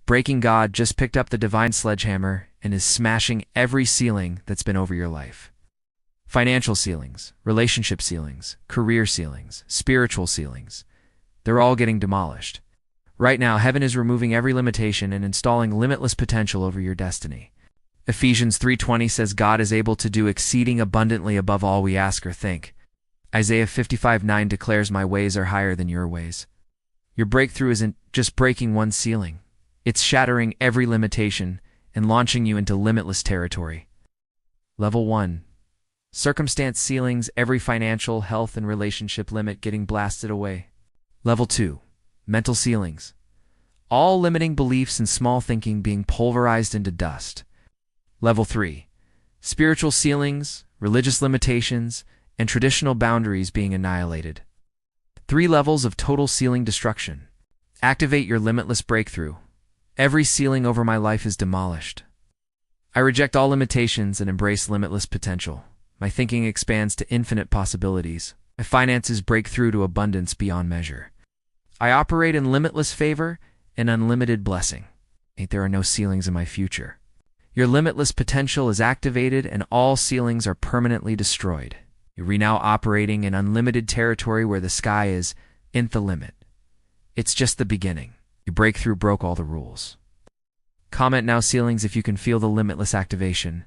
Breaking God just picked up the divine sledgehammer and is smashing every ceiling that's been over your life. Financial ceilings, relationship ceilings, career ceilings, spiritual ceilings. They're all getting demolished. Right now, heaven is removing every limitation and installing limitless potential over your destiny. Ephesians 3:20 says God is able to do exceeding abundantly above all we ask or think. Isaiah 55:9 declares, "My ways are higher than your ways." Your breakthrough isn't just breaking one ceiling. It's shattering every limitation and launching you into limitless territory. Level 1. Circumstance ceilings, every financial, health, and relationship limit getting blasted away. Level 2. Mental ceilings. All limiting beliefs and small thinking being pulverized into dust. Level 3. Spiritual ceilings, religious limitations, and traditional boundaries being annihilated. 3 levels of total ceiling destruction. Activate your limitless breakthrough. Every ceiling over my life is demolished. I reject all limitations and embrace limitless potential. My thinking expands to infinite possibilities. My finances break through to abundance beyond measure. I operate in limitless favor and unlimited blessing. There are no ceilings in my future. Your limitless potential is activated and all ceilings are permanently destroyed. You're now operating in unlimited territory where the sky is the limit. It's just the beginning. Your breakthrough broke all the rules. Comment now ceilings if you can feel the limitless activation.